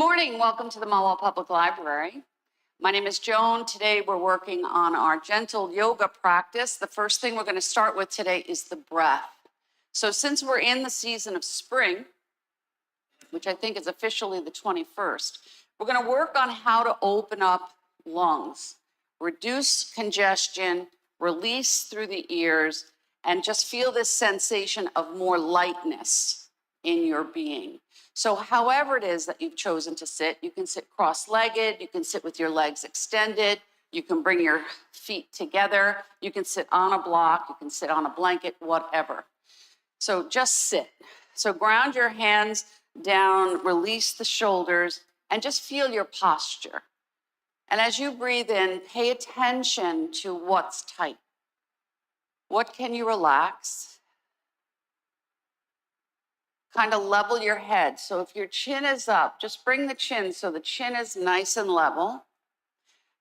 morning. Welcome to the Mahwah Public Library. My name is Joan. Today we're working on our gentle yoga practice. The first thing we're going to start with today is the breath. So since we're in the season of spring, which I think is officially the 21st, we're going to work on how to open up lungs, reduce congestion, release through the ears, and just feel this sensation of more lightness in your being. So however it is that you've chosen to sit, you can sit cross-legged, you can sit with your legs extended, you can bring your feet together, you can sit on a block, you can sit on a blanket, whatever. So just sit. So ground your hands down, release the shoulders, and just feel your posture. And as you breathe in, pay attention to what's tight. What can you relax? Kind of level your head. So if your chin is up, just bring the chin so the chin is nice and level.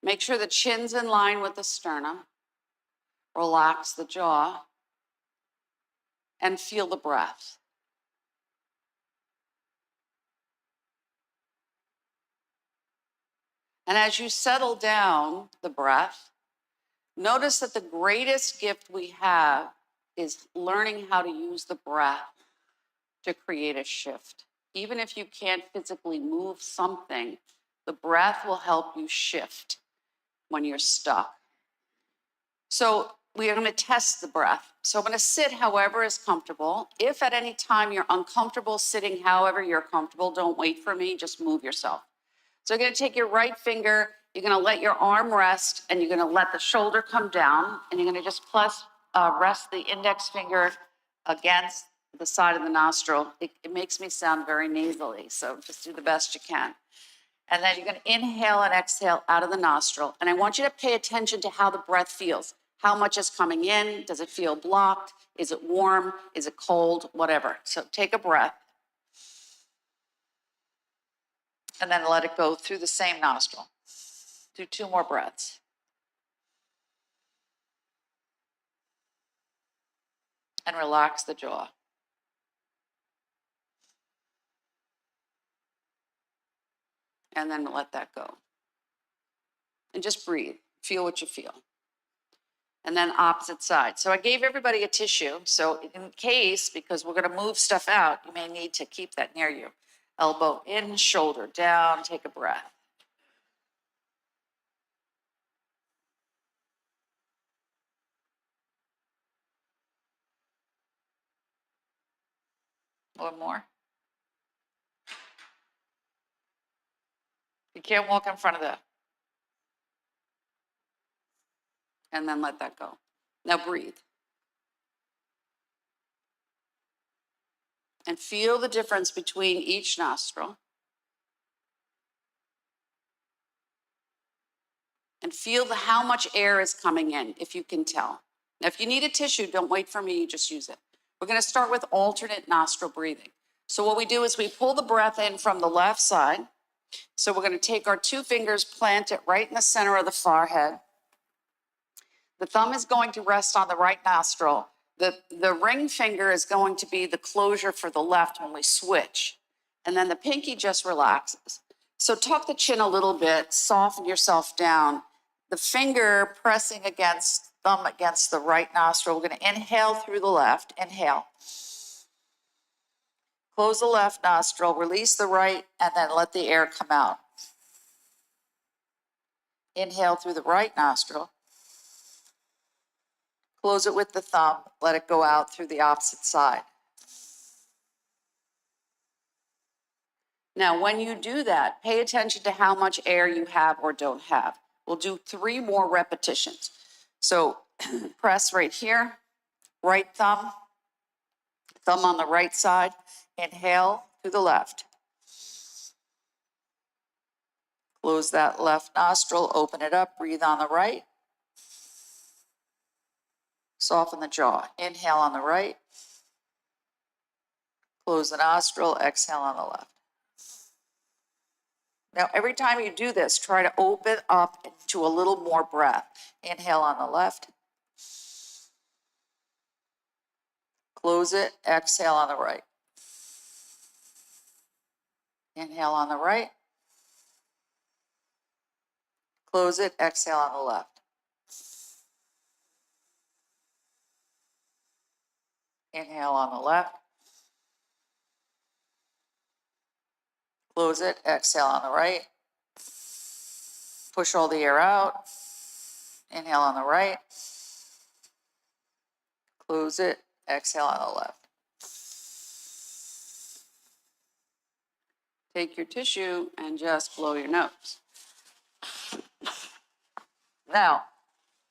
Make sure the chin's in line with the sternum. Relax the jaw and feel the breath. And as you settle down the breath, notice that the greatest gift we have is learning how to use the breath to create a shift. Even if you can't physically move something, the breath will help you shift when you're stuck. So we are going to test the breath. So I'm going to sit however is comfortable. If at any time you're uncomfortable sitting however you're comfortable, don't wait for me, just move yourself. So you're going to take your right finger, you're going to let your arm rest, and you're going to let the shoulder come down, and you're going to just rest the index finger against the side of the nostril. It makes me sound very nasally, so just do the best you can. And then you're going to inhale and exhale out of the nostril. And I want you to pay attention to how the breath feels. How much is coming in? Does it feel blocked? Is it warm? Is it cold? Whatever. So take a breath. And then let it go through the same nostril. Do 2 more breaths. And relax the jaw. And then let that go. And just breathe. Feel what you feel. And then opposite side. So I gave everybody a tissue. So in case, because we're going to move stuff out, you may need to keep that near you. Elbow in, shoulder down, take a breath. One more. You can't walk in front of that. And then let that go. Now breathe. And feel the difference between each nostril. And feel how much air is coming in, if you can tell. Now, if you need a tissue, don't wait for me, just use it. We're going to start with alternate nostril breathing. So what we do is we pull the breath in from the left side. So we're going to take our 2 fingers, plant it right in the center of the forehead. The thumb is going to rest on the right nostril. The ring finger is going to be the closure for the left when we switch. And then the pinky just relaxes. So tuck the chin a little bit, soften yourself down. The finger pressing against, thumb against the right nostril. We're going to inhale through the left. Inhale. Close the left nostril, release the right, and then let the air come out. Inhale through the right nostril. Close it with the thumb, let it go out through the opposite side. Now, when you do that, pay attention to how much air you have or don't have. We'll do 3 more repetitions. So press right here, right thumb on the right side, inhale through the left. Close that left nostril, open it up, breathe on the right. Soften the jaw. Inhale on the right. Close the nostril, exhale on the left. Now, every time you do this, try to open up into a little more breath. Inhale on the left. Close it, exhale on the right. Inhale on the right. Close it, exhale on the left. Inhale on the left. Close it, exhale on the right. Push all the air out. Inhale on the right. Close it, exhale on the left. Take your tissue and just blow your nose. Now,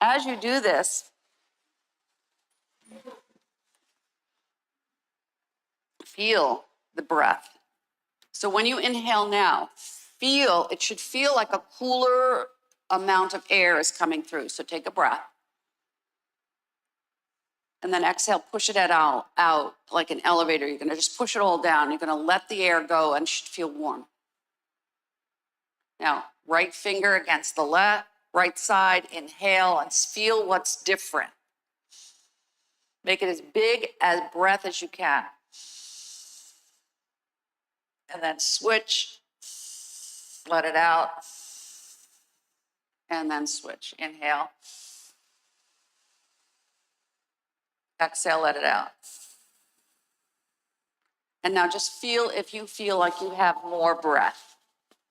as you do this, feel the breath. So when you inhale now, it should feel like a cooler amount of air is coming through. So take a breath. And then exhale, push it out like an elevator. You're going to just push it all down. You're going to let the air go and it should feel warm. Now, right finger against the left, right side, inhale and feel what's different. Make it as big a breath as you can. And then switch, let it out, and then switch. Inhale. Exhale, let it out. And now just feel if you feel like you have more breath.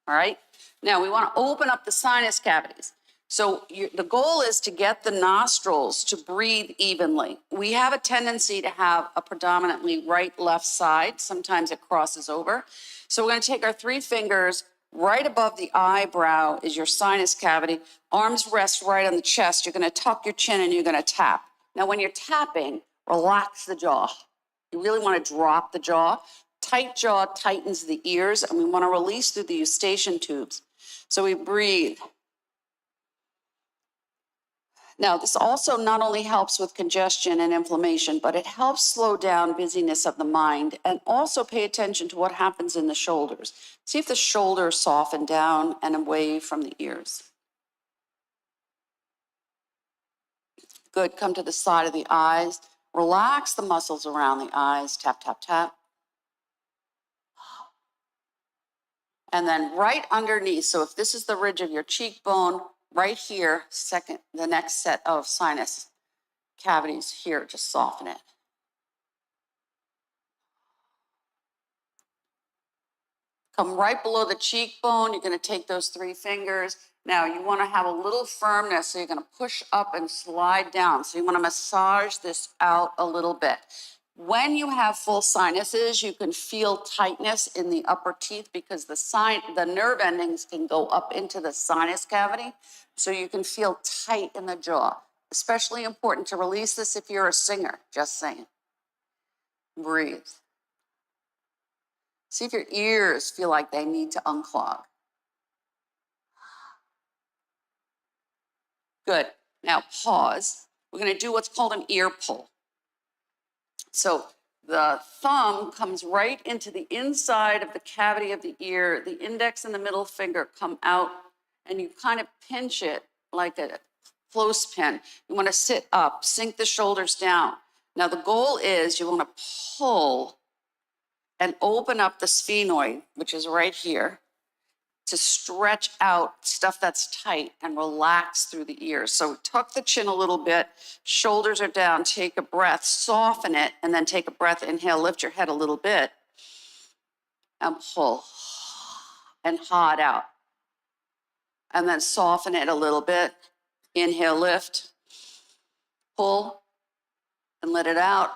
All right? Now we want to open up the sinus cavities. So the goal is to get the nostrils to breathe evenly. We have a tendency to have a predominantly right-left side. Sometimes it crosses over. So we're going to take our 3 fingers. Right above the eyebrow is your sinus cavity. Arms rest right on the chest. You're going to tuck your chin and you're going to tap. Now when you're tapping, relax the jaw. You really want to drop the jaw. Tight jaw tightens the ears, and we want to release through the eustachian tubes. So we breathe. Now, this also not only helps with congestion and inflammation, but it helps slow down busyness of the mind, and also pay attention to what happens in the shoulders. See if the shoulders soften down and away from the ears. Good, come to the side of the eyes. Relax the muscles around the eyes, tap, tap, tap. And then right underneath, so if this is the ridge of your cheekbone, right here, the next set of sinus cavities here, just soften it. Come right below the cheekbone. You're going to take those 3 fingers. Now you want to have a little firmness, so you're going to push up and slide down. So you want to massage this out a little bit. When you have full sinuses, you can feel tightness in the upper teeth because the nerve endings can go up into the sinus cavity. So you can feel tight in the jaw. Especially important to release this if you're a singer, just saying. Breathe. See if your ears feel like they need to unclog. Good. Now pause. We're going to do what's called an ear pull. So the thumb comes right into the inside of the cavity of the ear. The index and the middle finger come out, and you kind of pinch it like a clothespin. You want to sit up, sink the shoulders down. Now the goal is you want to pull and open up the sphenoid, which is right here, to stretch out stuff that's tight and relax through the ears. So tuck the chin a little bit, shoulders are down, take a breath, soften it, and then take a breath, inhale, lift your head a little bit, and pull, and haw it out. And then soften it a little bit, inhale, lift, pull, and let it out.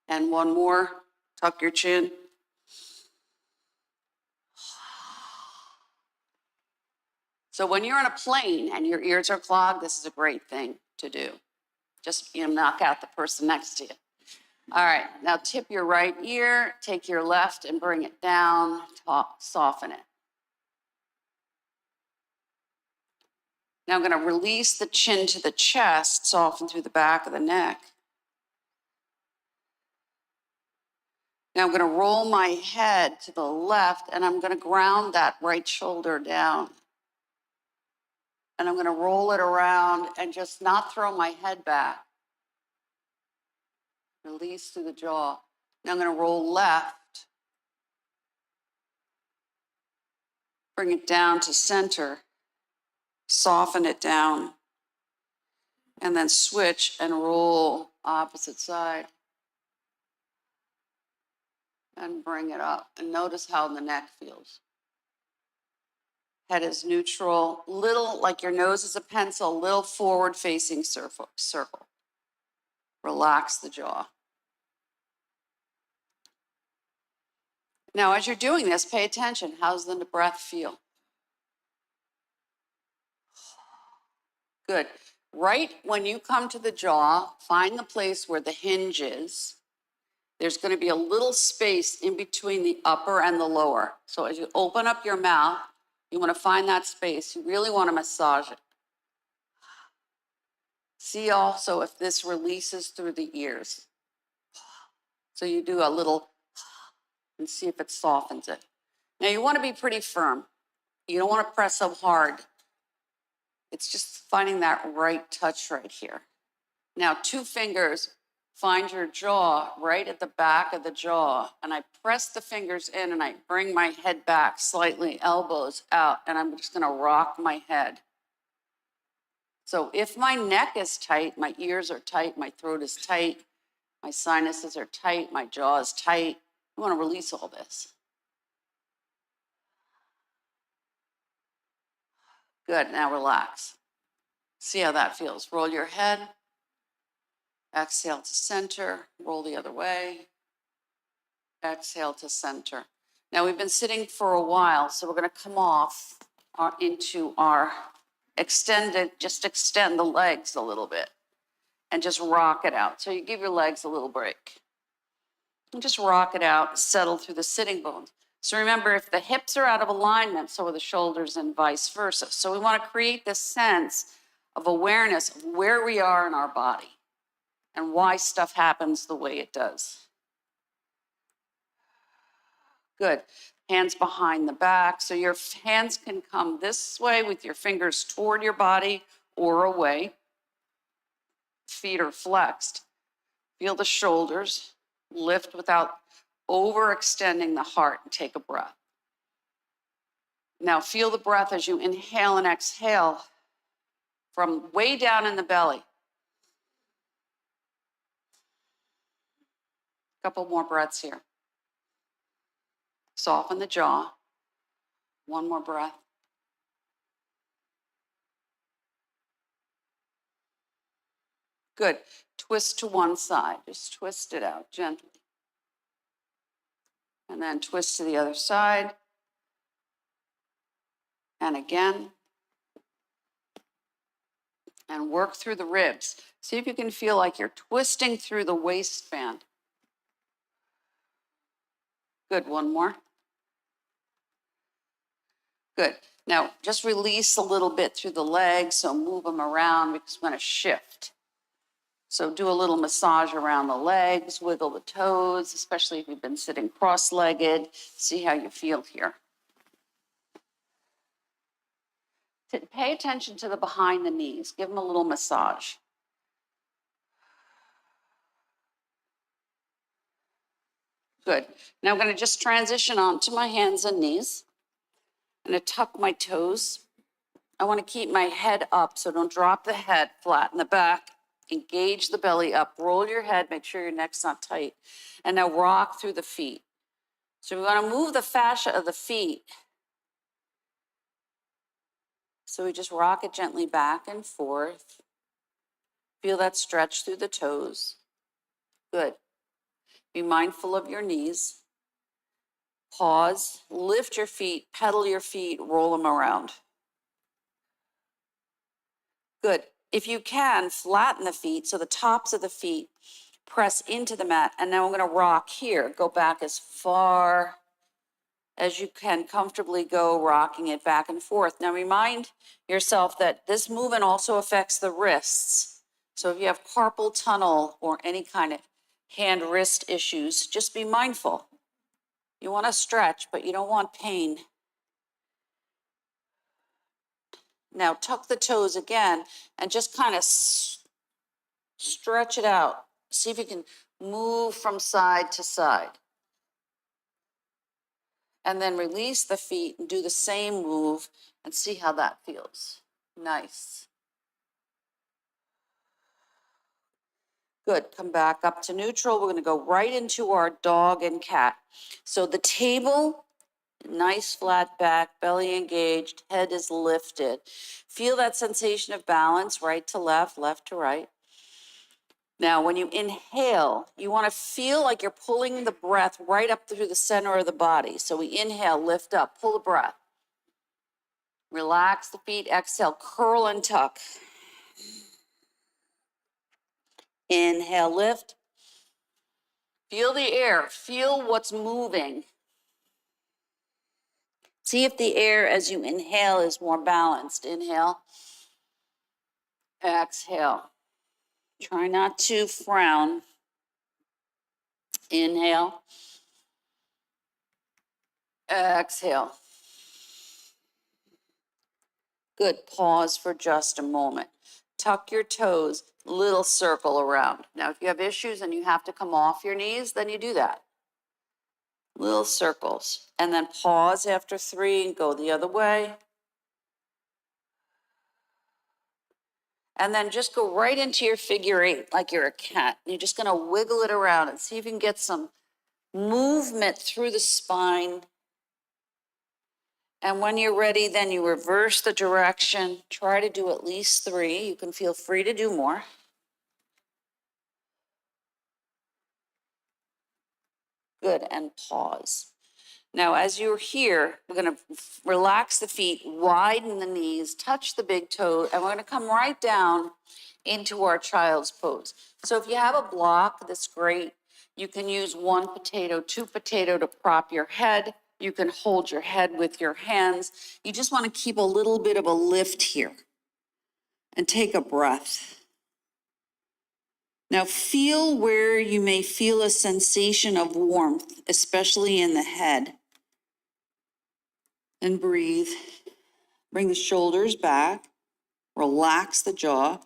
And one more, tuck your chin. So when you're on a plane and your ears are clogged, this is a great thing to do. Just knock out the person next to you. All right, now tip your right ear, take your left and bring it down, soften it. Now I'm going to release the chin to the chest, soften through the back of the neck. Now I'm going to roll my head to the left and I'm going to ground that right shoulder down. And I'm going to roll it around and just not throw my head back. Release through the jaw. Now I'm going to roll left. Bring it down to center, soften it down, and then switch and roll opposite side. And bring it up. And notice how the neck feels. Head is neutral, little like your nose is a pencil, little forward facing circle. Relax the jaw. Now, as you're doing this, pay attention. How's the breath feel? Good. Right when you come to the jaw, find the place where the hinge is. There's going to be a little space in between the upper and the lower. So as you open up your mouth, you want to find that space. You really want to massage it. See also if this releases through the ears. So you do a little and see if it softens it. Now you want to be pretty firm. You don't want to press so hard. It's just finding that right touch right here. Now 2 fingers, find your jaw right at the back of the jaw, and I press the fingers in and I bring my head back slightly, elbows out, and I'm just going to rock my head. So if my neck is tight, my ears are tight, my throat is tight, my sinuses are tight, my jaw is tight, you want to release all this. Good, now relax. See how that feels. Roll your head, exhale to center, roll the other way, exhale to center. Now we've been sitting for a while, so we're going to come off into our extended, just extend the legs a little bit and just rock it out. So you give your legs a little break. And just rock it out, settle through the sitting bones. So remember, if the hips are out of alignment, so are the shoulders and vice versa. So we want to create this sense of awareness of where we are in our body and why stuff happens the way it does. Good. Hands behind the back. So your hands can come this way with your fingers toward your body or away. Feet are flexed. Feel the shoulders. Lift without overextending the heart and take a breath. Now feel the breath as you inhale and exhale from way down in the belly. Couple more breaths here. Soften the jaw. One more breath. Good. Twist to one side. Just twist it out gently. And then twist to the other side. And again. And work through the ribs. See if you can feel like you're twisting through the waistband. Good. One more. Good. Now just release a little bit through the legs. So move them around because we're going to shift. So do a little massage around the legs, wiggle the toes, especially if you've been sitting cross-legged. See how you feel here. Pay attention to the behind the knees. Give them a little massage. Good. Now I'm going to just transition onto my hands and knees. I'm going to tuck my toes. I want to keep my head up, so don't drop the head, flatten the back. Engage the belly up, roll your head, make sure your neck's not tight. And now rock through the feet. So we want to move the fascia of the feet. So we just rock it gently back and forth. Feel that stretch through the toes. Good. Be mindful of your knees. Pause, lift your feet, pedal your feet, roll them around. Good. If you can, flatten the feet so the tops of the feet press into the mat. And now I'm going to rock here. Go back as far as you can comfortably go, rocking it back and forth. Now remind yourself that this movement also affects the wrists. So if you have carpal tunnel or any kind of hand-wrist issues, just be mindful. You want to stretch, but you don't want pain. Now tuck the toes again and just kind of stretch it out. See if you can move from side to side. And then release the feet and do the same move and see how that feels. Nice. Good, come back up to neutral. We're gonna go right into our dog and cat. So the table, nice flat back, belly engaged, head is lifted. Feel that sensation of balance, right to left, left to right. Now, when you inhale, you want to feel like you're pulling the breath right up through the center of the body. So we inhale, lift up, pull the breath. Relax the feet, exhale, curl and tuck. Inhale, lift. Feel the air, feel what's moving. See if the air as you inhale is more balanced. Inhale, exhale. Try not to frown. Inhale, exhale. Good, pause for just a moment. Tuck your toes, little circle around. Now, if you have issues and you have to come off your knees, then you do that. Little circles. And then pause after 3 and go the other way. And then just go right into your figure 8 like you're a cat. You're just gonna wiggle it around and see if you can get some movement through the spine. And when you're ready, then you reverse the direction. Try to do at least 3. You can feel free to do more. Good, and pause. Now, as you're here, we're gonna relax the feet, widen the knees, touch the big toe, and we're gonna come right down into our child's pose. So if you have a block, that's great. You can use 1 potato, 2 potato to prop your head. You can hold your head with your hands. You just wanna keep a little bit of a lift here and take a breath. Now feel where you may feel a sensation of warmth, especially in the head. And breathe. Bring the shoulders back. Relax the jaw.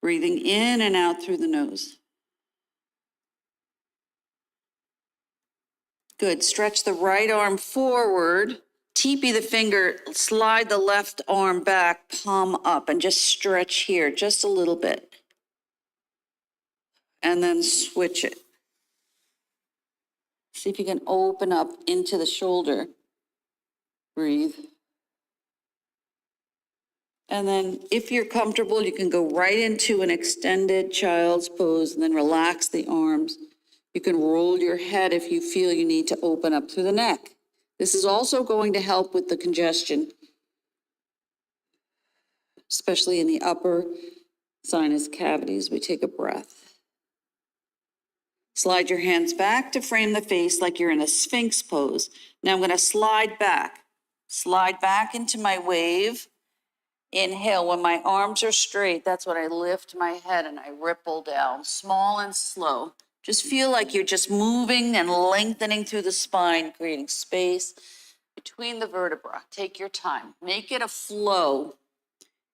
Breathing in and out through the nose. Good. Stretch the right arm forward. Teepee the finger. Slide the left arm back, palm up, and just stretch here just a little bit. And then switch it. See if you can open up into the shoulder. Breathe. And then if you're comfortable, you can go right into an extended child's pose and then relax the arms. You can roll your head if you feel you need to open up through the neck. This is also going to help with the congestion, especially in the upper sinus cavities. We take a breath. Slide your hands back to frame the face like you're in a Sphinx pose. Now I'm going to slide back into my wave. Inhale, when my arms are straight, that's when I lift my head and I ripple down, small and slow. Just feel like you're just moving and lengthening through the spine, creating space between the vertebrae. Take your time. Make it a flow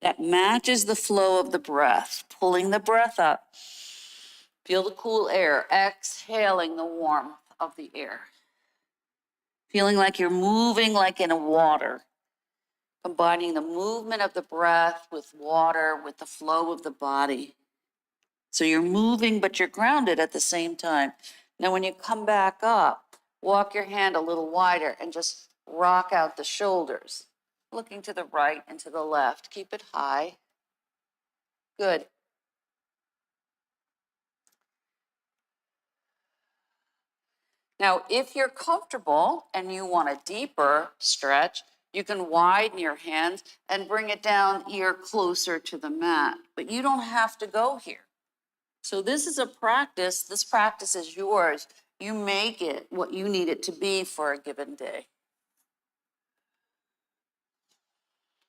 that matches the flow of the breath, pulling the breath up. Feel the cool air, exhaling the warmth of the air. Feeling like you're moving like in a water. Combining the movement of the breath with water, with the flow of the body. So you're moving, but you're grounded at the same time. Now, when you come back up, walk your hand a little wider and just rock out the shoulders. Looking to the right and to the left. Keep it high. Good. Now, if you're comfortable and you want a deeper stretch, you can widen your hands and bring it down ear closer to the mat, but you don't have to go here. So this is a practice. This practice is yours. You make it what you need it to be for a given day.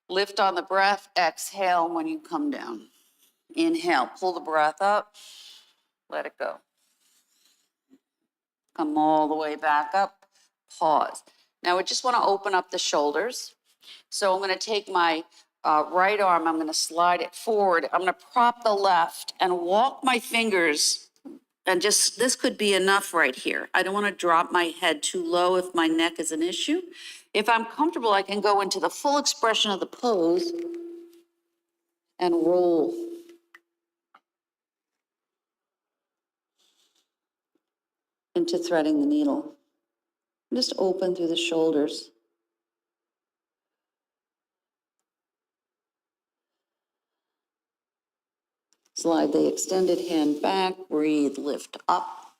Lift on the breath, exhale when you come down. Inhale, pull the breath up, let it go. Come all the way back up, pause. Now we just want to open up the shoulders. So I'm going to take my right arm, I'm going to slide it forward. I'm going to prop the left and walk my fingers And just, this could be enough right here. I don't want to drop my head too low if my neck is an issue. If I'm comfortable, I can go into the full expression of the pose and roll. Into threading the needle. Just open through the shoulders. Slide the extended hand back, breathe, lift up.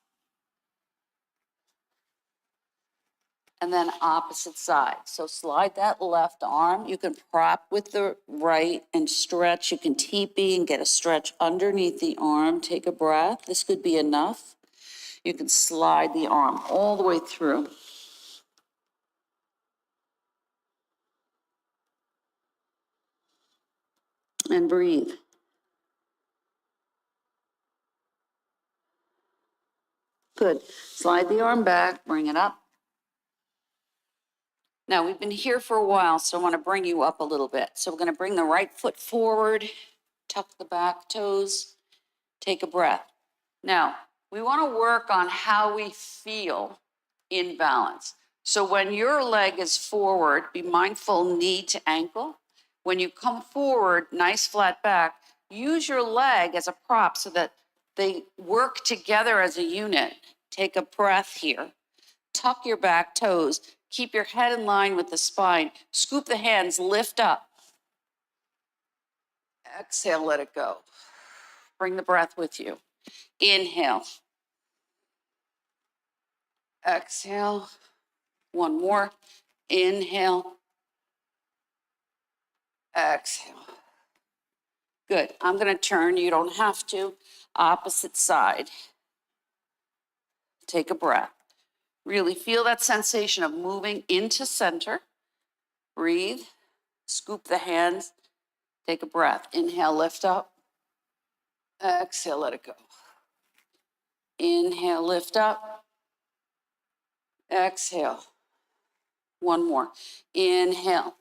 And then opposite side. So slide that left arm. You can prop with the right and stretch. You can teepee and get a stretch underneath the arm. Take a breath. This could be enough. You can slide the arm all the way through. And breathe. Good. Slide the arm back, bring it up. Now, we've been here for a while, so I want to bring you up a little bit. So we're going to bring the right foot forward, tuck the back toes, take a breath. Now, we want to work on how we feel in balance. So when your leg is forward, be mindful knee to ankle. When you come forward, nice flat back, use your leg as a prop so that they work together as a unit. Take a breath here. Tuck your back toes. Keep your head in line with the spine. Scoop the hands, lift up. Exhale, let it go. Bring the breath with you. Inhale. Exhale. One more. Inhale. Exhale. Good. I'm going to turn. You don't have to. Opposite side. Take a breath. Really feel that sensation of moving into center. Breathe. Scoop the hands. Take a breath. Inhale, lift up. Exhale, let it go. Inhale, lift up. Exhale. One more. Inhale.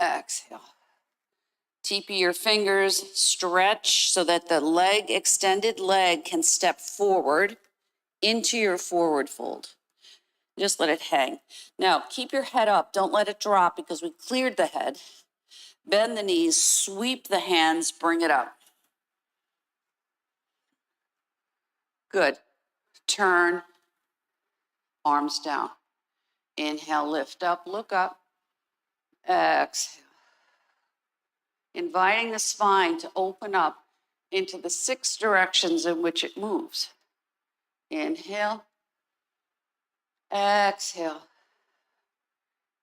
Exhale. Teepee your fingers, stretch so that the leg, extended leg, can step forward into your forward fold. Just let it hang. Now, keep your head up. Don't let it drop because we cleared the head. Bend the knees, sweep the hands, bring it up. Good. Turn, arms down. Inhale, lift up, look up. Exhale. Inviting the spine to open up into the 6 directions in which it moves. Inhale. Exhale.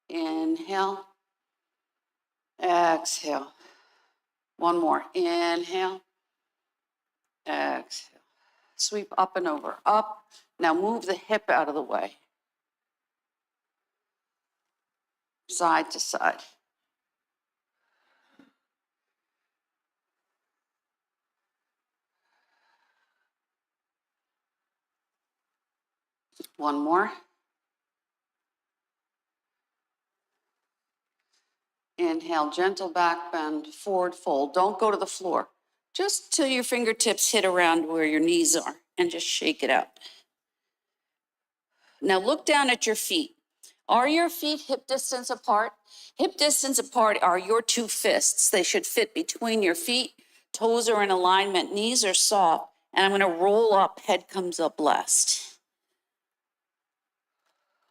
Inhale. Exhale. One more. Inhale. Exhale. Sweep up and over. Up. Now move the hip out of the way. Side to side. One more. Inhale, gentle back bend, forward fold. Don't go to the floor. Just till your fingertips hit around where your knees are and just shake it out. Now look down at your feet. Are your feet hip distance apart? Hip distance apart are your 2 fists. They should fit between your feet. Toes are in alignment, knees are soft. And I'm going to roll up, head comes up last.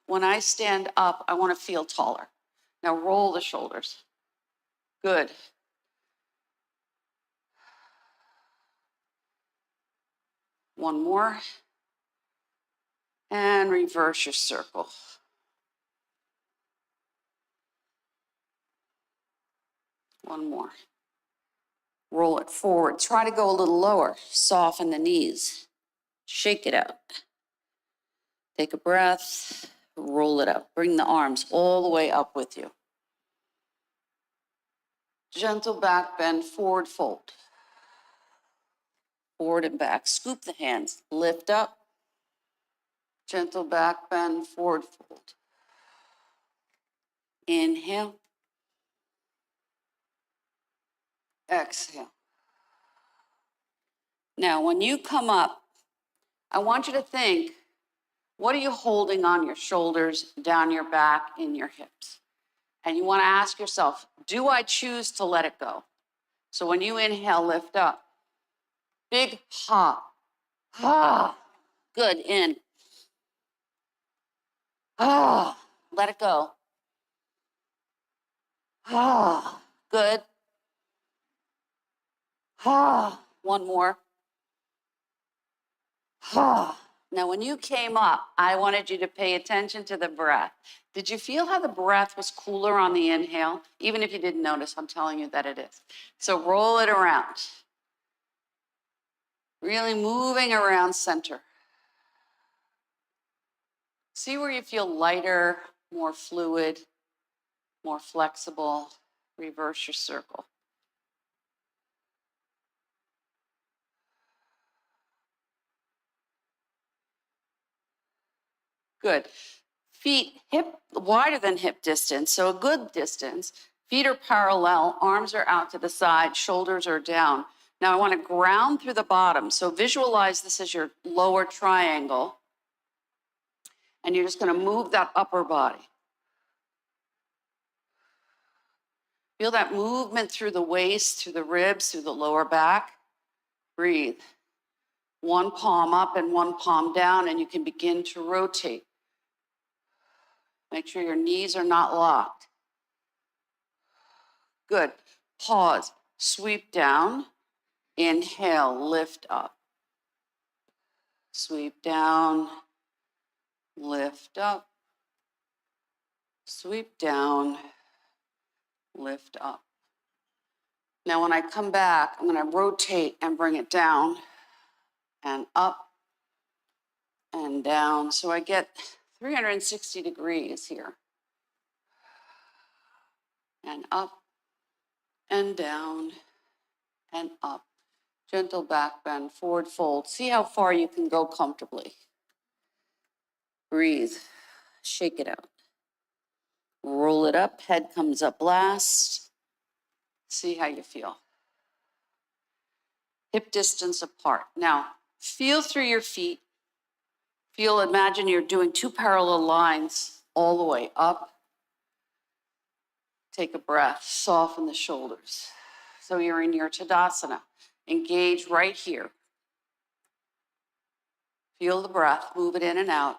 When I stand up, I want to feel taller. Now roll the shoulders. Good. One more. And reverse your circle. One more. Roll it forward. Try to go a little lower. Soften the knees. Shake it out. Take a breath. Roll it up. Bring the arms all the way up with you. Gentle back bend, forward fold. Forward and back. Scoop the hands. Lift up. Gentle back bend, forward fold. Inhale. Exhale. Now, when you come up, I want you to think, what are you holding on your shoulders, down your back, in your hips? And you want to ask yourself, do I choose to let it go? So when you inhale, lift up. Big ha. Ha. Good. In. Ah. Let it go. Ah. Good. Ah. One more. Ah. Now, when you came up, I wanted you to pay attention to the breath. Did you feel how the breath was cooler on the inhale? Even if you didn't notice, I'm telling you that it is. So roll it around. Really moving around center. See where you feel lighter, more fluid, more flexible. Reverse your circle. Good. Feet hip wider than hip distance, so a good distance. Feet are parallel, arms are out to the side, shoulders are down. Now I want to ground through the bottom. So visualize this as your lower triangle. And you're just going to move that upper body. Feel that movement through the waist, through the ribs, through the lower back. Breathe. One palm up and one palm down, and you can begin to rotate. Make sure your knees are not locked. Good. Pause. Sweep down. Inhale, lift up. Sweep down, lift up. Sweep down, lift up. Now, when I come back, I'm going to rotate and bring it down and up and down. So I get 360 degrees here. And up and down and up. Gentle back bend, forward fold. See how far you can go comfortably. Breathe. Shake it out. Roll it up. Head comes up last. See how you feel. Hip distance apart. Now, feel through your feet. Imagine you're doing two parallel lines all the way up. Take a breath. Soften the shoulders. So you're in your Tadasana. Engage right here. Feel the breath, move it in and out.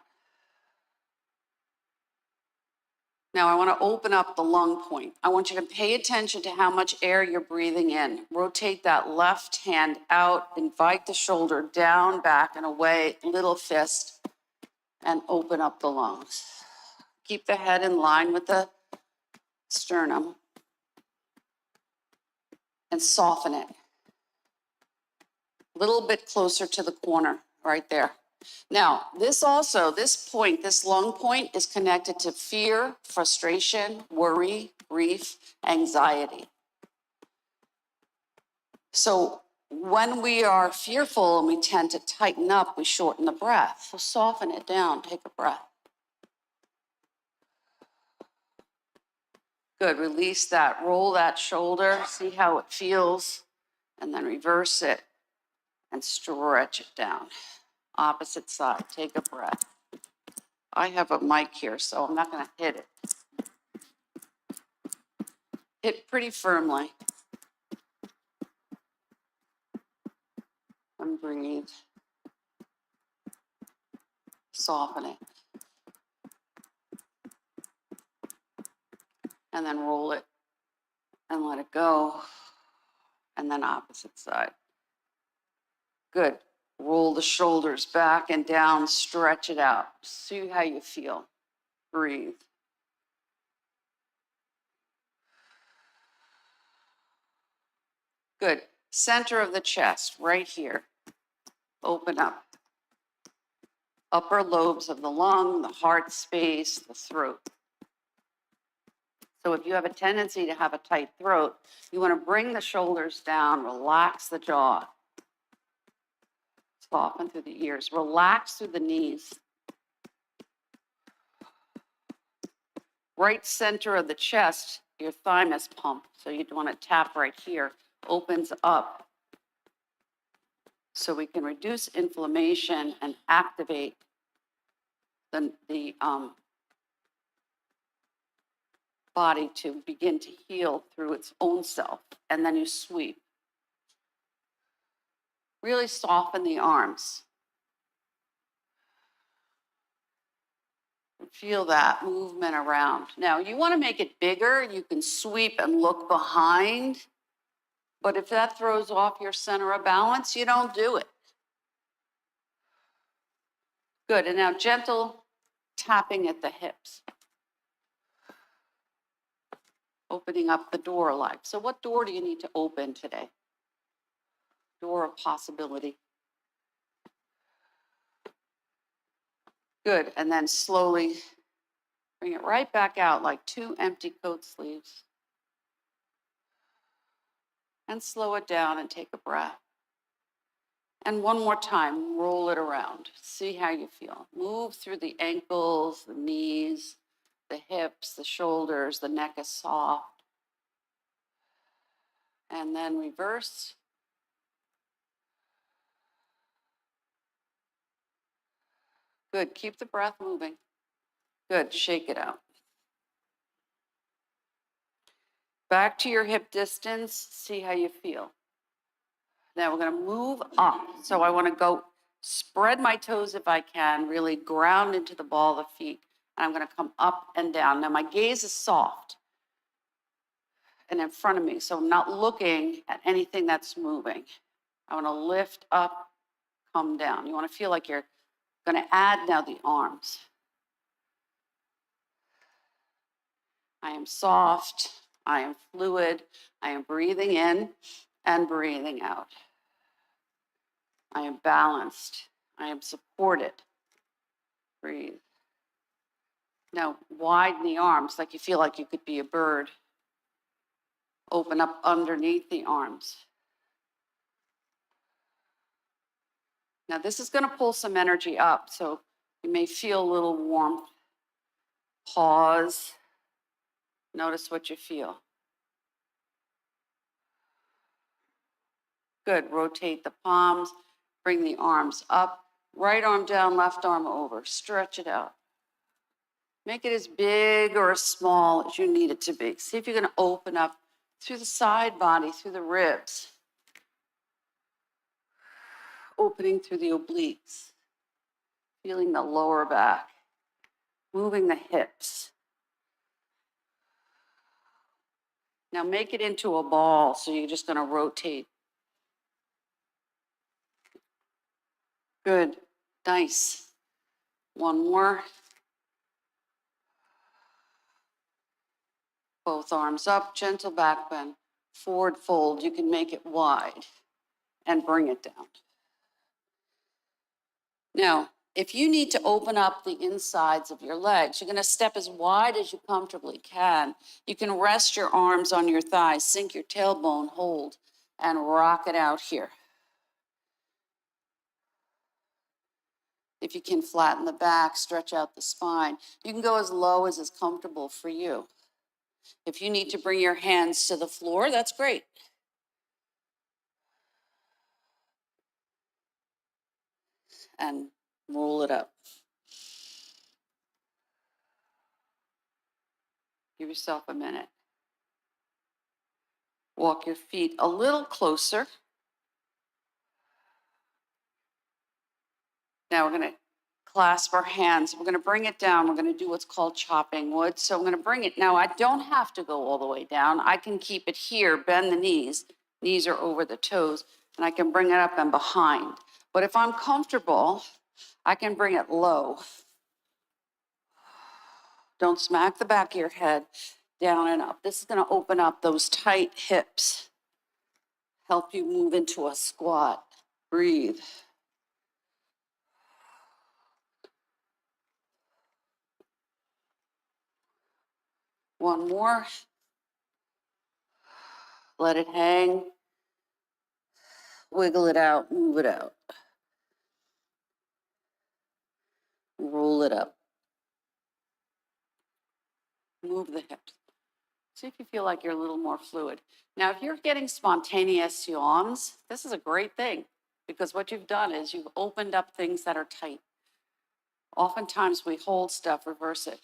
Now I want to open up the lung point. I want you to pay attention to how much air you're breathing in. Rotate that left hand out, invite the shoulder down, back, and away, little fist, and open up the lungs. Keep the head in line with the sternum and soften it. A little bit closer to the corner, right there. Now, this point, this lung point is connected to fear, frustration, worry, grief, anxiety. So when we are fearful and we tend to tighten up, we shorten the breath. So soften it down, take a breath. Good, release that, roll that shoulder, see how it feels, and then reverse it and stretch it down. Opposite side, take a breath. I have a mic here, so I'm not going to hit it. Hit pretty firmly. And breathe. Soften it. And then roll it and let it go. And then opposite side. Good. Roll the shoulders back and down, stretch it out. See how you feel. Breathe. Good. Center of the chest, right here. Open up. Upper lobes of the lung, the heart space, the throat. So if you have a tendency to have a tight throat, you want to bring the shoulders down, relax the jaw. Soften through the ears, relax through the knees. Right center of the chest, your thymus pump. So you'd want to tap right here, opens up. so we can reduce inflammation and activate the body to begin to heal through its own self. And then you sweep. Really soften the arms. Feel that movement around. Now, you want to make it bigger. You can sweep and look behind. But if that throws off your center of balance, you don't do it. Good. And now gentle tapping at the hips. Opening up the door of life. So what door do you need to open today? Door of possibility. Good. And then slowly bring it right back out like 2 empty coat sleeves. And slow it down and take a breath. And one more time, roll it around. See how you feel. Move through the ankles, the knees, the hips, the shoulders, the neck is soft. And then reverse. Good, keep the breath moving. Good, shake it out. Back to your hip distance, see how you feel. Now we're gonna move up. So I wanna go spread my toes if I can, really ground into the ball of the feet. And I'm gonna come up and down. Now my gaze is soft and in front of me, so I'm not looking at anything that's moving. I wanna lift up, come down. You wanna feel like you're gonna add now the arms. I am soft, I am fluid, I am breathing in and breathing out. I am balanced, I am supported. Breathe. Now widen the arms like you feel like you could be a bird. Open up underneath the arms. Now this is gonna pull some energy up, so you may feel a little warmth. Pause. Notice what you feel. Good, rotate the palms, bring the arms up, right arm down, left arm over, stretch it out. Make it as big or as small as you need it to be. See if you're gonna open up through the side body, through the ribs. Opening through the obliques. Feeling the lower back. Moving the hips. Now make it into a ball, so you're just gonna rotate. Good, nice. One more. Both arms up, gentle back bend, forward fold. You can make it wide and bring it down. Now, if you need to open up the insides of your legs, you're gonna step as wide as you comfortably can. You can rest your arms on your thighs, sink your tailbone, hold, and rock it out here. If you can, flatten the back, stretch out the spine. You can go as low as is comfortable for you. If you need to bring your hands to the floor, that's great. And roll it up. Give yourself a minute. Walk your feet a little closer. Now we're going to clasp our hands. We're going to bring it down. We're going to do what's called chopping wood. So I'm going to bring it. Now I don't have to go all the way down. I can keep it here, bend the knees. Knees are over the toes. And I can bring it up and behind. But if I'm comfortable, I can bring it low. Don't smack the back of your head, down and up. This is going to open up those tight hips. Help you move into a squat. Breathe. One more. Let it hang. Wiggle it out, move it out. Roll it up. Move the hips. See if you feel like you're a little more fluid. Now, if you're getting spontaneous yawns, this is a great thing because what you've done is you've opened up things that are tight. Oftentimes we hold stuff, reverse it.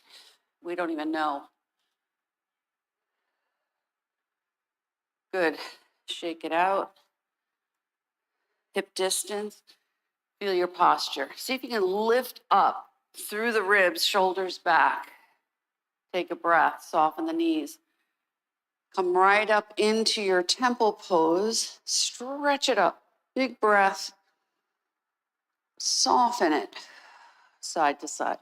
We don't even know. Good. Shake it out. Hip distance. Feel your posture. See if you can lift up through the ribs, shoulders back. Take a breath, soften the knees. Come right up into your temple pose. Stretch it up. Big breath. Soften it, side to side.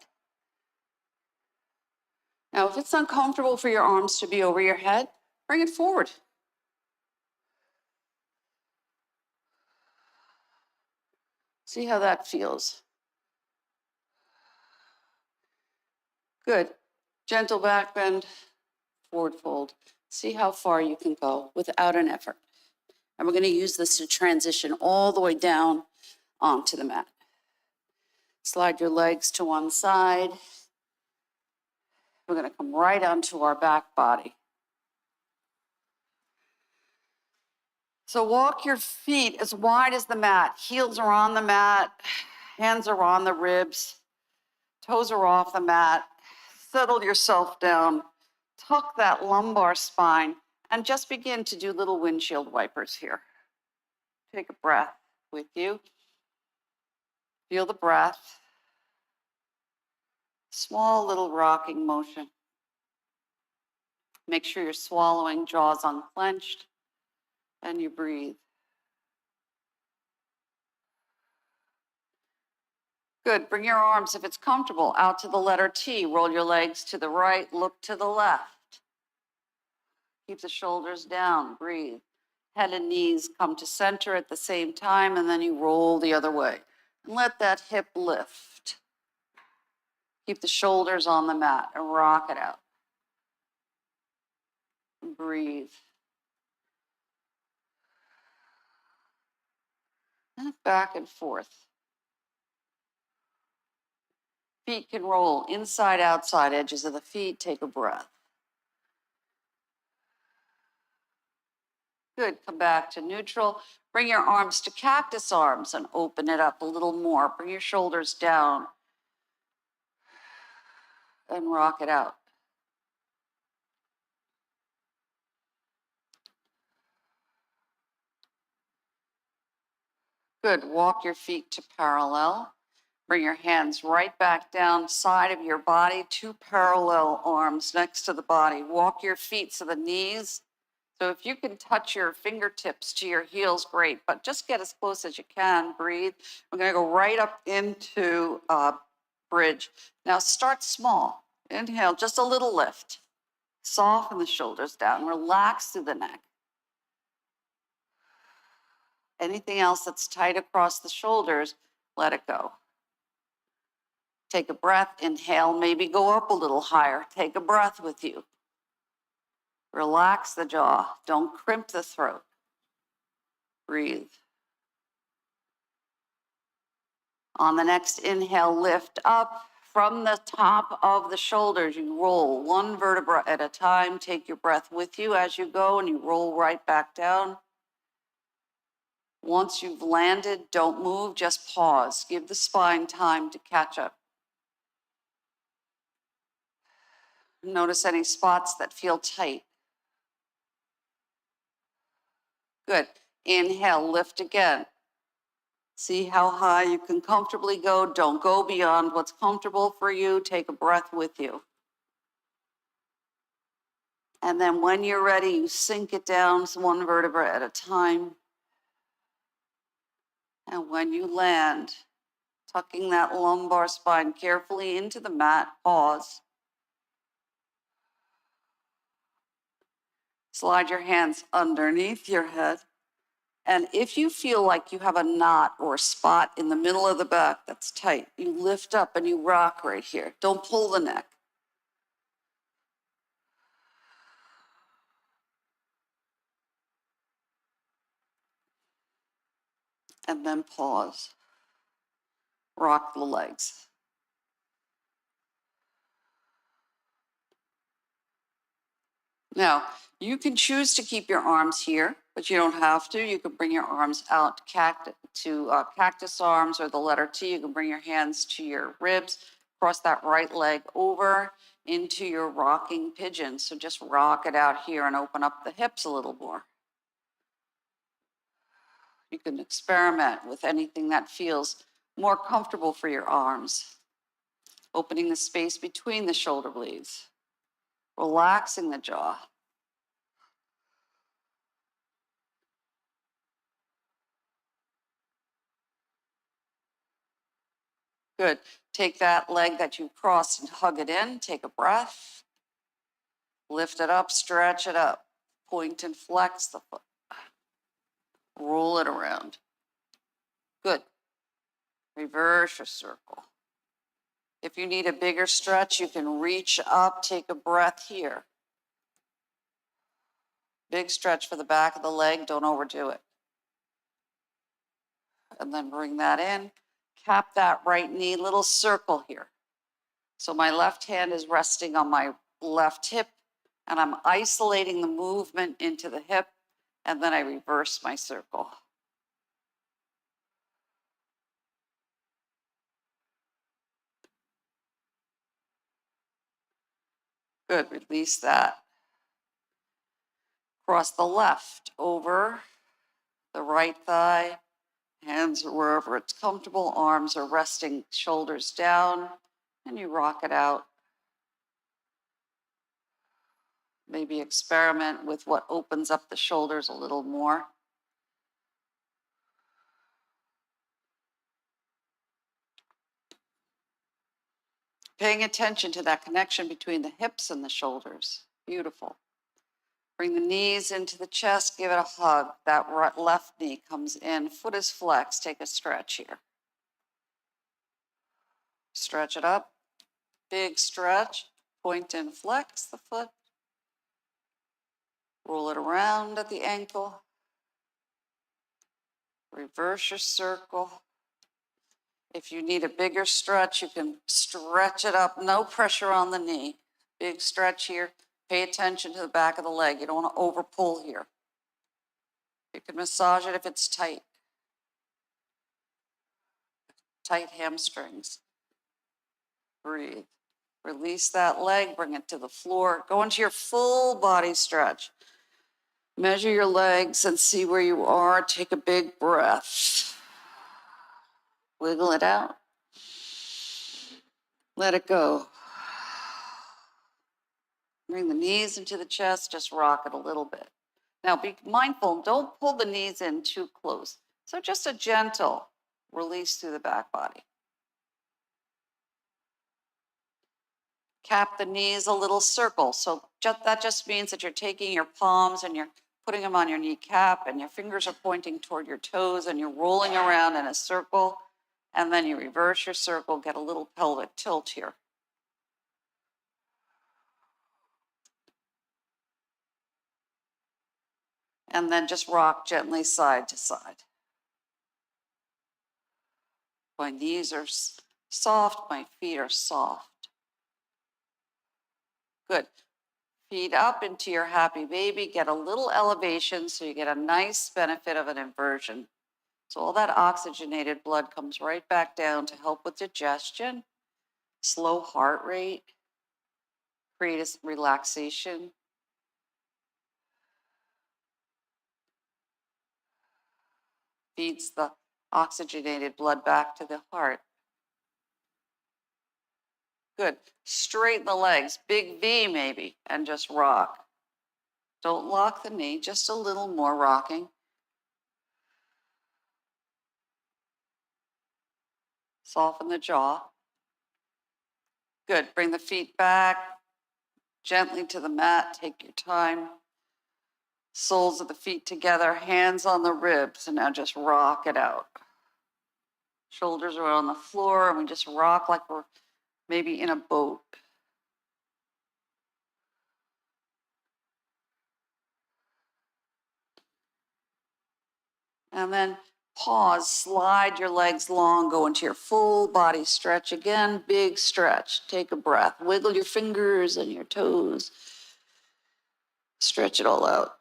Now, if it's uncomfortable for your arms to be over your head, bring it forward. See how that feels. Good. Gentle back bend, forward fold. See how far you can go without an effort. And we're going to use this to transition all the way down onto the mat. Slide your legs to one side. We're going to come right onto our back body. So walk your feet as wide as the mat. Heels are on the mat. Hands are on the ribs. Toes are off the mat. Settle yourself down. Tuck that lumbar spine and just begin to do little windshield wipers here. Take a breath with you. Feel the breath. Small little rocking motion. Make sure you're swallowing, jaws unclenched, and you breathe. Good. Bring your arms, if it's comfortable, out to the letter T. Roll your legs to the right, look to the left. Keep the shoulders down, breathe. Head and knees come to center at the same time, and then you roll the other way. And let that hip lift. Keep the shoulders on the mat and rock it out. And breathe. And back and forth. Feet can roll inside, outside, edges of the feet. Take a breath. Good, come back to neutral. Bring your arms to cactus arms and open it up a little more. Bring your shoulders down and rock it out. Good, walk your feet to parallel. Bring your hands right back down, side of your body, two parallel arms next to the body. Walk your feet to the knees. So if you can touch your fingertips to your heels, great, but just get as close as you can, breathe. We're gonna go right up into bridge. Now start small. Inhale, just a little lift. Soften the shoulders down, relax through the neck. Anything else that's tight across the shoulders, let it go. Take a breath, inhale, maybe go up a little higher. Take a breath with you. Relax the jaw, don't crimp the throat. Breathe. On the next inhale, lift up from the top of the shoulders. You roll one vertebra at a time. Take your breath with you as you go, and you roll right back down. Once you've landed, don't move, just pause. Give the spine time to catch up. Notice any spots that feel tight. Good. Inhale, lift again. See how high you can comfortably go. Don't go beyond what's comfortable for you. Take a breath with you. And then when you're ready, you sink it down one vertebra at a time. And when you land, tucking that lumbar spine carefully into the mat, pause. Slide your hands underneath your head. And if you feel like you have a knot or a spot in the middle of the back that's tight, you lift up and you rock right here. Don't pull the neck. And then pause. Rock the legs. Now, you can choose to keep your arms here, but you don't have to. You can bring your arms out to cactus arms or the letter T. You can bring your hands to your ribs, cross that right leg over into your rocking pigeon. So just rock it out here and open up the hips a little more. You can experiment with anything that feels more comfortable for your arms. Opening the space between the shoulder blades, relaxing the jaw. Good. Take that leg that you crossed and hug it in. Take a breath. Lift it up, stretch it up. Point and flex the foot. Roll it around. Good. Reverse your circle. If you need a bigger stretch, you can reach up, take a breath here. Big stretch for the back of the leg, don't overdo it. And then bring that in. Cap that right knee, little circle here. So my left hand is resting on my left hip, and I'm isolating the movement into the hip, and then I reverse my circle. Good, release that. Cross the left over the right thigh, hands are wherever it's comfortable, arms are resting, shoulders down, and you rock it out. Maybe experiment with what opens up the shoulders a little more. Paying attention to that connection between the hips and the shoulders. Beautiful. Bring the knees into the chest, give it a hug. That left knee comes in, foot is flexed, take a stretch here. Stretch it up, big stretch, point and flex the foot. Roll it around at the ankle. Reverse your circle. If you need a bigger stretch, you can stretch it up, no pressure on the knee. Big stretch here. Pay attention to the back of the leg. You don't want to over pull here. You can massage it if it's tight. Tight hamstrings. Breathe. Release that leg, bring it to the floor. Go into your full body stretch. Measure your legs and see where you are. Take a big breath. Wiggle it out. Let it go. Bring the knees into the chest, just rock it a little bit. Now be mindful, don't pull the knees in too close. So just a gentle release through the back body. Cap the knees a little circle. So that just means that you're taking your palms and you're putting them on your kneecap and your fingers are pointing toward your toes and you're rolling around in a circle. And then you reverse your circle, get a little pelvic tilt here. And then just rock gently side to side. My knees are soft, my feet are soft. Good. Feet up into your happy baby, get a little elevation so you get a nice benefit of an inversion. So all that oxygenated blood comes right back down to help with digestion, slow heart rate, create a relaxation. Feeds the oxygenated blood back to the heart. Good. Straighten the legs, big V maybe, and just rock. Don't lock the knee, just a little more rocking. Soften the jaw. Good. Bring the feet back gently to the mat. Take your time. Soles of the feet together, hands on the ribs, and now just rock it out. Shoulders are on the floor, and we just rock like we're maybe in a boat. And then pause, slide your legs long, go into your full body stretch again, big stretch. Take a breath, wiggle your fingers and your toes. Stretch it all out.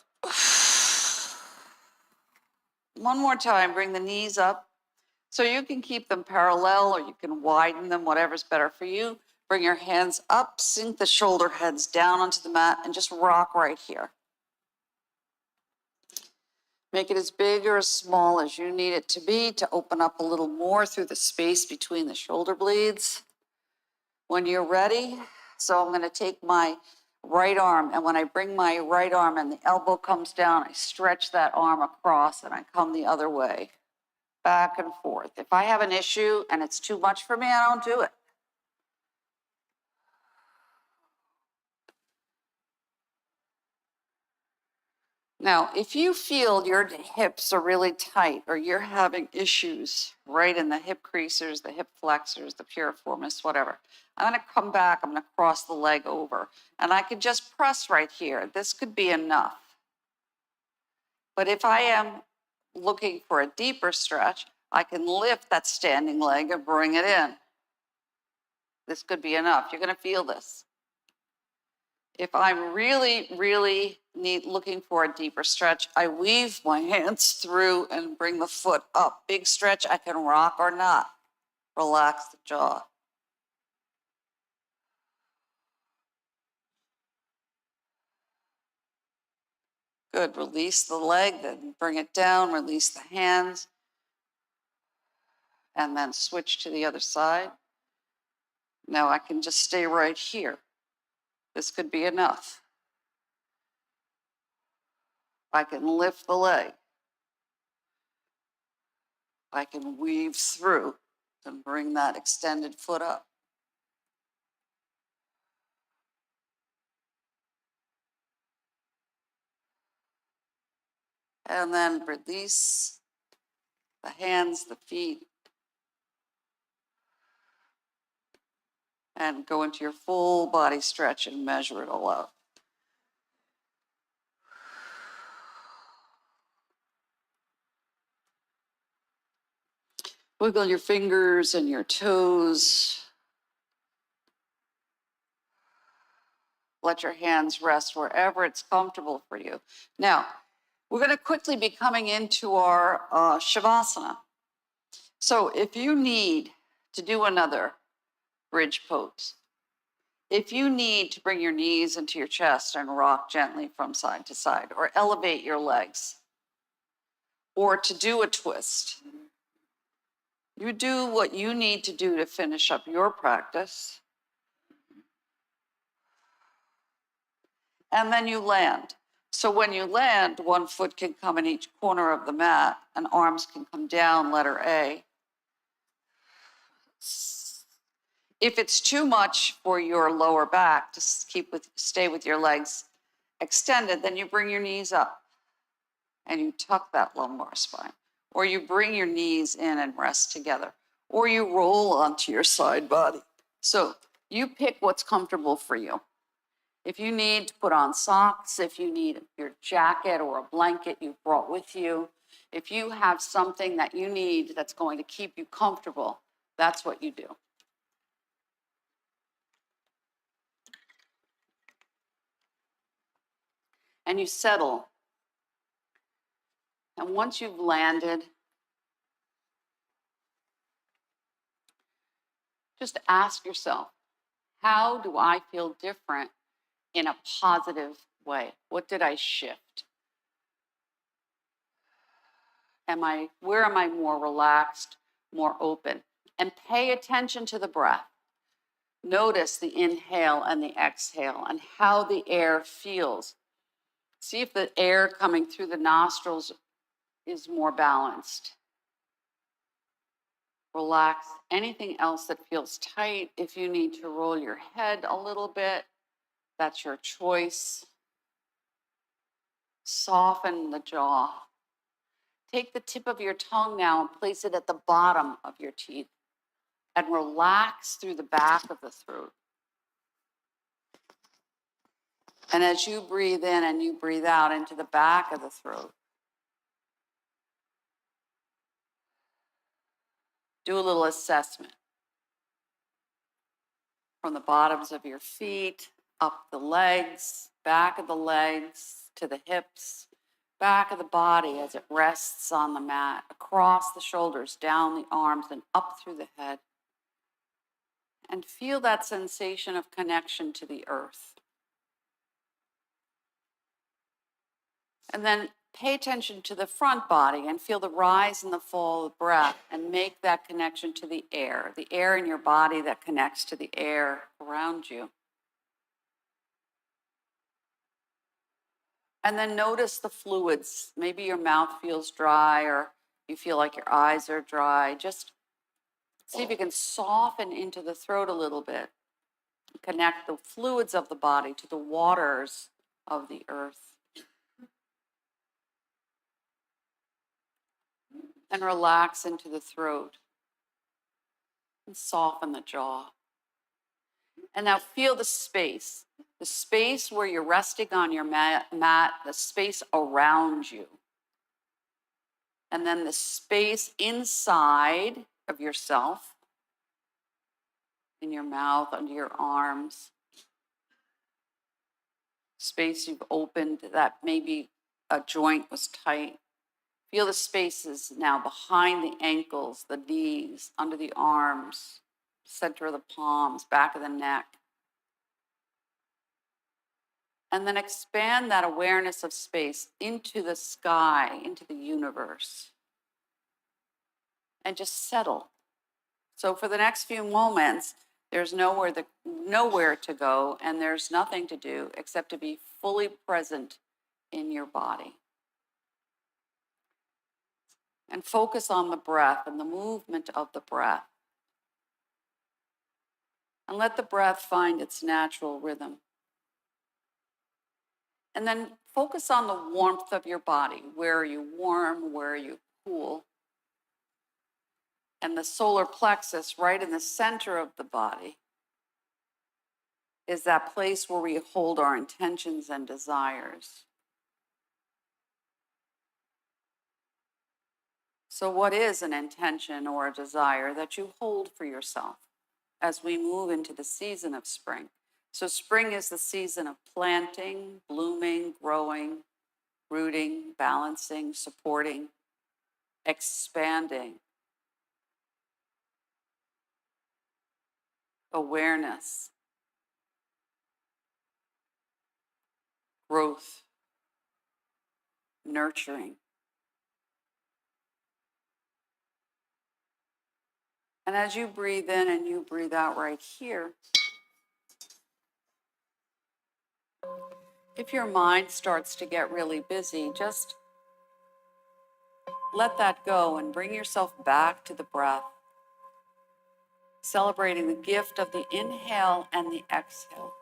One more time, bring the knees up. So you can keep them parallel or you can widen them, whatever's better for you. Bring your hands up, sink the shoulder heads down onto the mat and just rock right here. Make it as big or as small as you need it to be to open up a little more through the space between the shoulder blades. When you're ready, so I'm going to take my right arm, and when I bring my right arm and the elbow comes down, I stretch that arm across and I come the other way, back and forth. If I have an issue and it's too much for me, I don't do it. Now, if you feel your hips are really tight or you're having issues right in the hip creasers, the hip flexors, the piriformis, whatever, I'm going to come back, I'm going to cross the leg over, and I could just press right here. This could be enough. But if I am looking for a deeper stretch, I can lift that standing leg and bring it in. This could be enough. You're going to feel this. If I'm really, really looking for a deeper stretch, I weave my hands through and bring the foot up. Big stretch, I can rock or not. Relax the jaw. Good, release the leg, then bring it down, release the hands, and then switch to the other side. Now I can just stay right here. This could be enough. I can lift the leg. I can weave through and bring that extended foot up. And then release the hands, the feet, and go into your full body stretch and measure it all out. Wiggle your fingers and your toes. Let your hands rest wherever it's comfortable for you. Now, we're going to quickly be coming into our Shavasana. So if you need to do another bridge pose, if you need to bring your knees into your chest and rock gently from side to side, or elevate your legs, or to do a twist, you do what you need to do to finish up your practice. And then you land. So when you land, one foot can come in each corner of the mat and arms can come down, letter A. If it's too much for your lower back to stay with your legs extended, then you bring your knees up and you tuck that lumbar spine. Or you bring your knees in and rest together. Or you roll onto your side body. So you pick what's comfortable for you. If you need to put on socks, if you need your jacket or a blanket you brought with you, if you have something that you need that's going to keep you comfortable, that's what you do. And you settle. And once you've landed, just ask yourself, how do I feel different in a positive way? What did I shift? Where am I more relaxed, more open? And pay attention to the breath. Notice the inhale and the exhale and how the air feels. See if the air coming through the nostrils is more balanced. Relax anything else that feels tight. If you need to roll your head a little bit, that's your choice. Soften the jaw. Take the tip of your tongue now and place it at the bottom of your teeth and relax through the back of the throat. And as you breathe in and you breathe out into the back of the throat, do a little assessment. From the bottoms of your feet, up the legs, back of the legs, to the hips, back of the body as it rests on the mat, across the shoulders, down the arms, and up through the head. And feel that sensation of connection to the earth. And then pay attention to the front body and feel the rise and the fall of breath and make that connection to the air in your body that connects to the air around you. And then notice the fluids. Maybe your mouth feels dry or you feel like your eyes are dry. Just see if you can soften into the throat a little bit. Connect the fluids of the body to the waters of the earth. And relax into the throat. And soften the jaw. And now feel the space where you're resting on your mat, the space around you. And then the space inside of yourself, in your mouth, under your arms. Space you've opened that maybe a joint was tight. Feel the spaces now behind the ankles, the knees, under the arms, center of the palms, back of the neck. And then expand that awareness of space into the sky, into the universe. And just settle. So for the next few moments, there's nowhere to go, and there's nothing to do except to be fully present in your body. And focus on the breath and the movement of the breath. And let the breath find its natural rhythm. And then focus on the warmth of your body. Where are you warm? Where are you cool? And the solar plexus, right in the center of the body, is that place where we hold our intentions and desires. So what is an intention or a desire that you hold for yourself as we move into the season of spring? So spring is the season of planting, blooming, growing, rooting, balancing, supporting, expanding, awareness, growth, nurturing. And as you breathe in and you breathe out right here, if your mind starts to get really busy, just let that go and bring yourself back to the breath, celebrating the gift of the inhale and the exhale.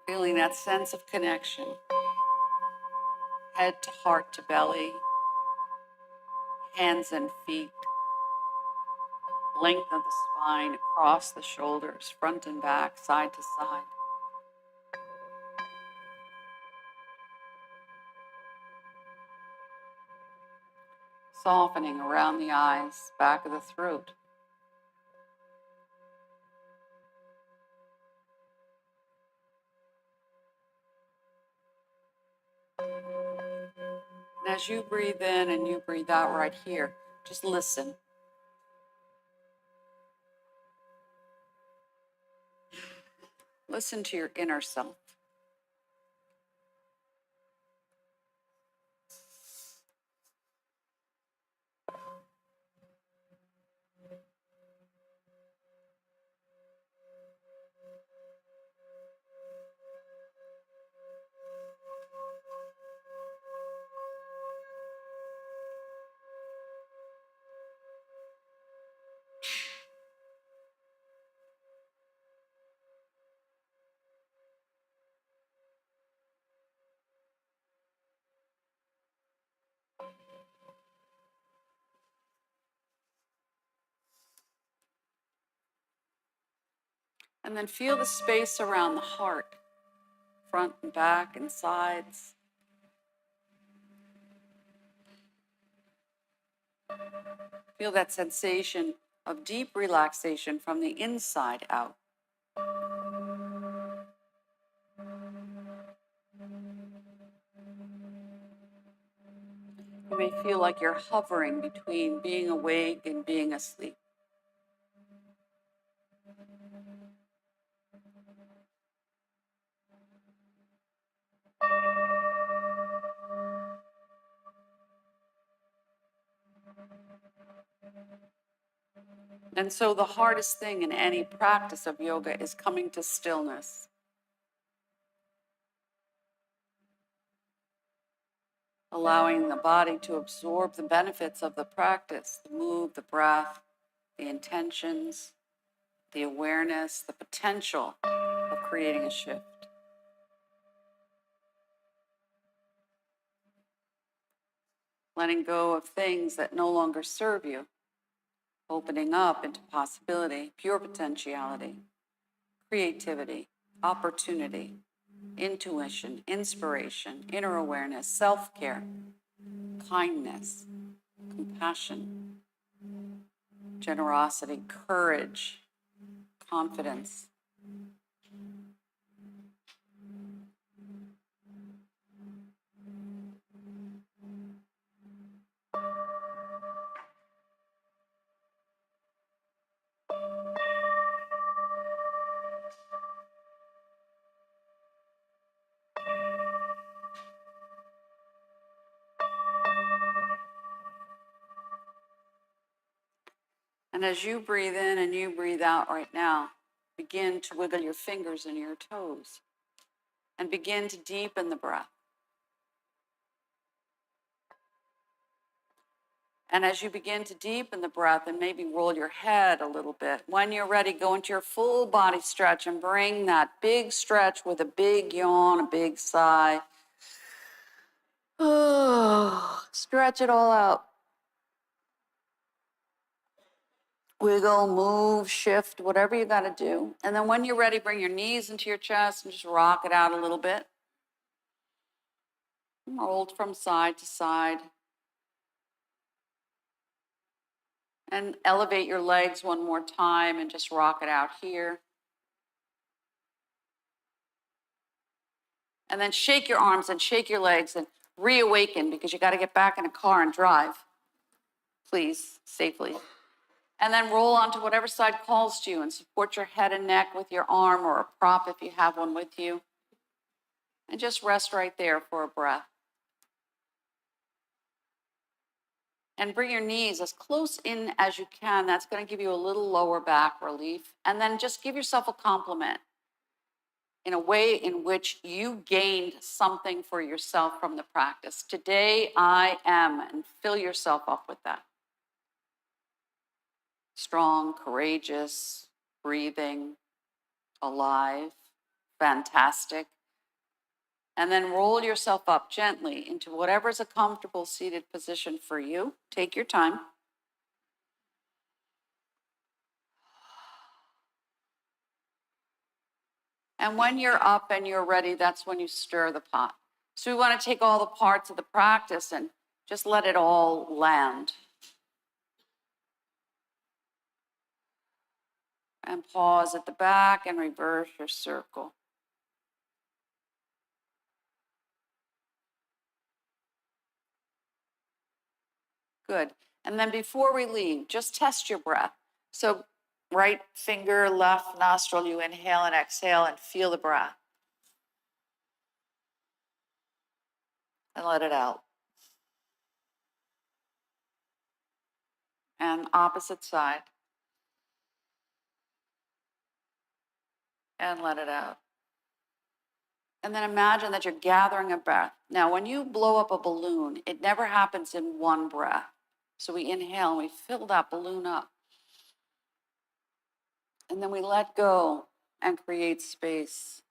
Feeling that sense of connection, head to heart to belly, hands and feet, length of the spine across the shoulders, front and back, side to side. Softening around the eyes, back of the throat. And as you breathe in and you breathe out right here, just listen. Listen to your inner self. And then feel the space around the heart, front and back and sides. Feel that sensation of deep relaxation from the inside out. You may feel like you're hovering between being awake and being asleep. And so the hardest thing in any practice of yoga is coming to stillness. Allowing the body to absorb the benefits of the practice, the move, the breath, the intentions, the awareness, the potential of creating a shift. Letting go of things that no longer serve you, opening up into possibility, pure potentiality, creativity, opportunity, intuition, inspiration, inner awareness, self-care, kindness, compassion, generosity, courage, confidence. And as you breathe in and you breathe out right now, begin to wiggle your fingers and your toes and begin to deepen the breath. And as you begin to deepen the breath and maybe roll your head a little bit, when you're ready, go into your full body stretch and bring that big stretch with a big yawn, a big sigh. Oh, stretch it all out. Wiggle, move, shift, whatever you got to do. And then when you're ready, bring your knees into your chest and just rock it out a little bit. Roll from side to side. And elevate your legs one more time and just rock it out here. And then shake your arms and shake your legs and reawaken, because you got to get back in a car and drive, please, safely. And then roll onto whatever side calls to you and support your head and neck with your arm or a prop if you have one with you. And just rest right there for a breath. And bring your knees as close in as you can. That's going to give you a little lower back relief. And then just give yourself a compliment in a way in which you gained something for yourself from the practice. Today I am, and fill yourself up with that. Strong, courageous, breathing, alive, fantastic. And then roll yourself up gently into whatever's a comfortable seated position for you. Take your time. And when you're up and you're ready, that's when you stir the pot. So we want to take all the parts of the practice and just let it all land. And pause at the back and reverse your circle. Good. And then before we leave, just test your breath. So right finger, left nostril, you inhale and exhale and feel the breath. And let it out. And opposite side. And let it out. And then imagine that you're gathering a breath. Now, when you blow up a balloon, it never happens in one breath. So we inhale and we fill that balloon up. And then we let go and create space.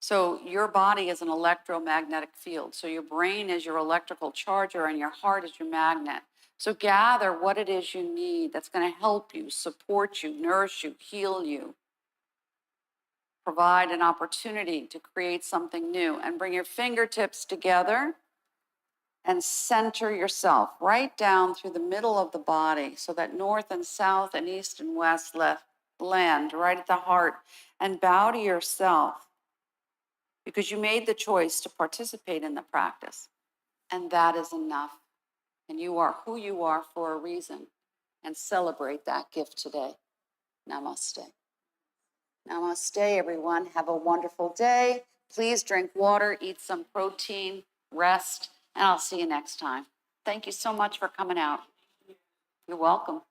So your body is an electromagnetic field. So your brain is your electrical charger and your heart is your magnet. So gather what it is you need that's going to help you, support you, nourish you, heal you. Provide an opportunity to create something new, and bring your fingertips together and center yourself right down through the middle of the body so that north and south and east and west land right at the heart, and bow to yourself because you made the choice to participate in the practice. And that is enough. And you are who you are for a reason. And celebrate that gift today. Namaste. Namaste, everyone. Have a wonderful day. Please drink water, eat some protein, rest, and I'll see you next time. Thank you so much for coming out. You're welcome.